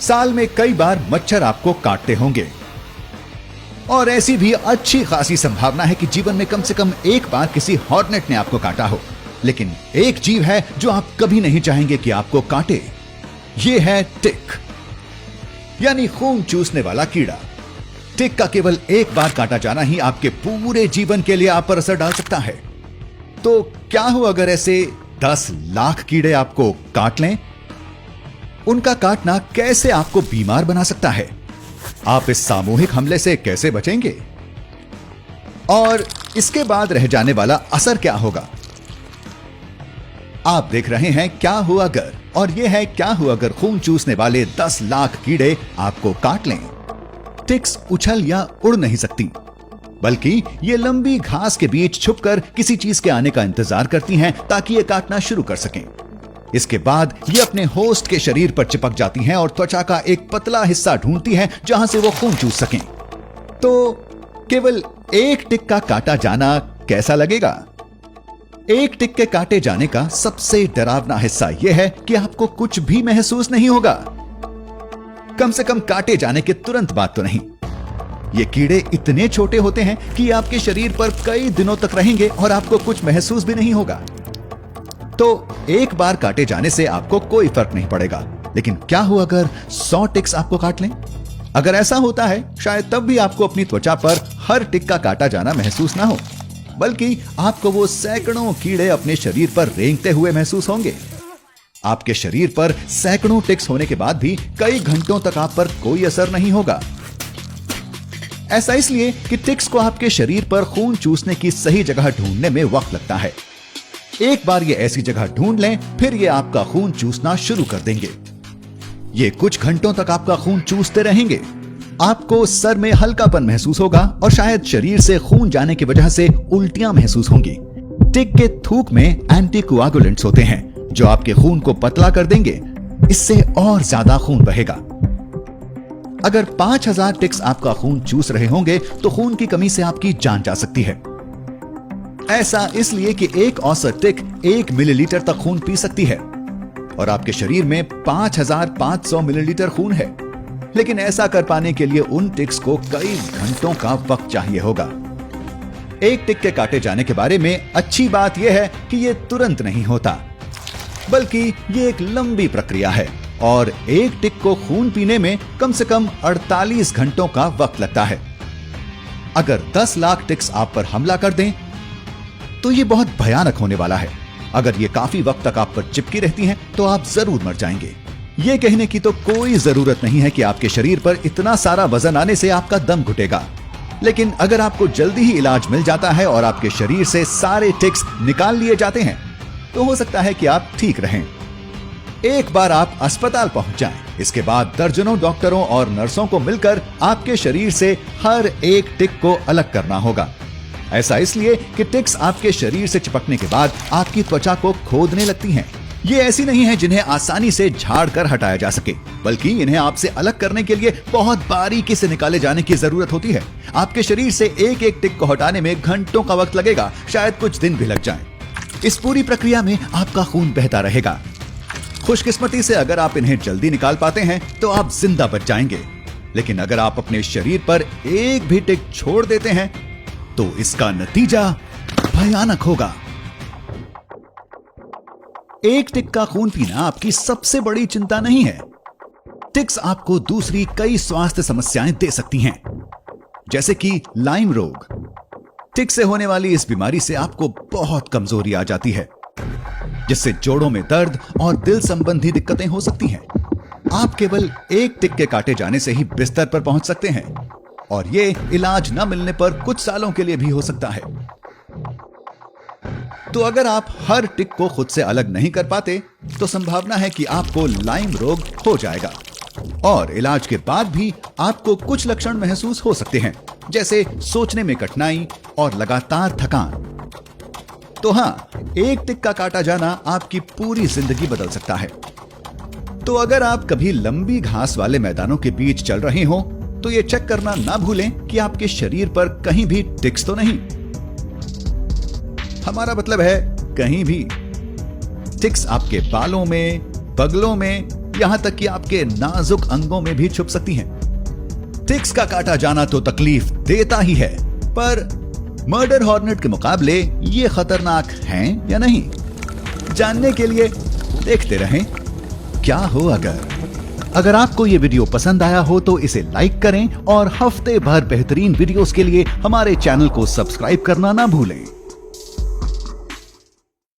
साल में कई बार मच्छर आपको काटते होंगे और ऐसी भी अच्छी खासी संभावना है कि जीवन में कम से कम एक बार किसी हॉर्नेट ने आपको काटा हो। लेकिन एक जीव है जो आप कभी नहीं चाहेंगे कि आपको काटे। यह है टिक, यानी खून चूसने वाला कीड़ा। टिक का केवल एक बार काटा जाना ही आपके पूरे जीवन के लिए आप पर असर डाल सकता है। तो क्या हो अगर ऐसे 10 लाख कीड़े आपको काट लें? उनका काटना कैसे आपको बीमार बना सकता है? आप इस सामूहिक हमले से कैसे बचेंगे? और इसके बाद रह जाने वाला असर क्या होगा? आप देख रहे हैं क्या हुआ अगर, और यह है क्या हुआ अगर खून चूसने वाले 10 लाख कीड़े आपको काट लें। टिक्स उछल या उड़ नहीं सकती, बल्कि ये लंबी घास के बीच छुपकर किसी चीज के आने का इंतजार करती हैं ताकि ये काटना शुरू कर सकें। इसके बाद ये अपने होस्ट के शरीर पर चिपक जाती हैं और त्वचा का एक पतला हिस्सा ढूंढती हैं जहां से वो खून चूस सकें। तो केवल एक टिक का काटा जाना कैसा लगेगा? एक टिक के काटे जाने का सबसे डरावना हिस्सा यह है कि आपको कुछ भी महसूस नहीं होगा। कम से कम काटे जाने के तुरंत बाद तो नहीं। ये कीड़े इतने छोटे होते हैं कि ये आपके शरीर पर कई दिनों तक रहेंगे और आपको कुछ महसूस भी नहीं होगा। तो एक बार काटे जाने से आपको कोई फर्क नहीं पड़ेगा। लेकिन क्या हो अगर 100 टिक्स आपको काट लें? अगर ऐसा होता है, शायद तब भी आपको अपनी त्वचा पर हर टिक का काटा जाना महसूस ना हो, बल्कि आपको वो सैकड़ों कीड़े अपने शरीर पर रेंगते हुए महसूस होंगे। आपके शरीर पर सैकड़ों टिक्स होने के बाद भी कई घंटों तक आप पर कोई असर नहीं होगा। ऐसा इसलिए कि टिक्स को आपके शरीर पर खून चूसने की सही जगह ढूंढने में वक्त लगता है। एक बार ये ऐसी जगह ढूंढ लें, फिर ये आपका खून चूसना शुरू कर देंगे। ये कुछ घंटों तक आपका खून चूसते रहेंगे। आपको सर में हल्कापन महसूस होगा और शायद शरीर से खून जाने की वजह से उल्टियां महसूस होंगी। टिक के थूक में एंटीकोआगुलेंट्स होते हैं जो आपके खून को पतला कर देंगे। इससे और ज्यादा खून बहेगा। अगर 5000 टिक्स आपका खून चूस रहे होंगे तो खून की कमी से आपकी जान जा सकती है। ऐसा इसलिए कि एक औसत टिक 1 मिलीलीटर तक खून पी सकती है और आपके शरीर में 5500 मिलीलीटर खून है। लेकिन ऐसा कर पाने के लिए उन टिक्स को कई घंटों का वक्त चाहिए होगा। एक टिक के काटे जाने के बारे में अच्छी बात यह है कि यह तुरंत नहीं होता, बल्कि यह एक लंबी प्रक्रिया है और एक टिक को खून पीने में कम से कम 48 घंटों का वक्त लगता है। अगर 10 लाख टिक्स आप पर हमला कर दें तो यह बहुत भयानक होने वाला है। अगर ये काफी वक्त तक आप पर चिपकी रहती हैं तो आप जरूर मर जाएंगे। ये कहने की तो कोई जरूरत नहीं है कि आपके शरीर पर इतना सारा वजन आने से आपका दम घुटेगा। लेकिन अगर आपको जल्दी ही इलाज मिल जाता है और आपके शरीर से सारे टिक्स निकाल लिए जाते हैं तो हो सकता है कि आप ठीक रहें। एक बार आप अस्पताल पहुंच जाएं, इसके बाद दर्जनों डॉक्टरों और नर्सों को मिलकर आपके शरीर से हर एक टिक को अलग करना होगा। ऐसा इसलिए कि टिक्स आपके शरीर से चिपकने के बाद आपकी त्वचा को खोदने लगती हैं। ये ऐसी नहीं है जिन्हें आसानी से झाड़ कर हटाया जा सके, बल्कि इन्हें आपसे अलग करने के लिए बहुत बारीकी से निकाले जाने की जरूरत होती है। आपके शरीर से एक एक टिक को हटाने में घंटों का वक्त लगेगा, शायद कुछ दिन भी लग जाएं। इस पूरी प्रक्रिया में आपका खून बहता रहेगा। खुशकिस्मती से अगर आप इन्हें जल्दी निकाल पाते हैं तो आप जिंदा बच जाएंगे। लेकिन अगर आप अपने शरीर पर एक भी टिक छोड़ देते हैं तो इसका नतीजा भयानक होगा। एक टिक का खून पीना आपकी सबसे बड़ी चिंता नहीं है। टिक्स आपको दूसरी कई स्वास्थ्य समस्याएं दे सकती हैं, जैसे कि लाइम रोग। टिक से होने वाली इस बीमारी से आपको बहुत कमजोरी आ जाती है, जिससे जोड़ों में दर्द और दिल संबंधी दिक्कतें हो सकती हैं। आप केवल एक टिक के काटे जाने से ही बिस्तर पर पहुंच सकते हैं और ये इलाज न मिलने पर कुछ सालों के लिए भी हो सकता है। तो अगर आप हर टिक को खुद से अलग नहीं कर पाते तो संभावना है कि आपको लाइम रोग हो जाएगा और इलाज के बाद भी आपको कुछ लक्षण महसूस हो सकते हैं, जैसे सोचने में कठिनाई और लगातार थकान। तो हां, एक टिक का काटा जाना आपकी पूरी जिंदगी बदल सकता है। तो अगर आप कभी लंबी घास वाले मैदानों के बीच चल रहे हो तो यह चेक करना ना भूलें कि आपके शरीर पर कहीं भी टिक्स तो नहीं। हमारा मतलब है कहीं भी। टिक्स आपके बालों में, बगलों में यहाँ तक कि आपके नाजुक अंगों में भी छुप सकती हैं। टिक्स का काटा जाना तो तकलीफ देता ही है, पर मर्डर हॉर्नेट के मुकाबले ये खतरनाक हैं या नहीं, जानने के लिए देखते रहें क्या हो अगर आपको ये वीडियो पसंद आया हो तो इसे लाइक करें और हफ्ते भर बेहतरीन वीडियोस के लिए हमारे चैनल को सब्सक्राइब करना ना भूलें।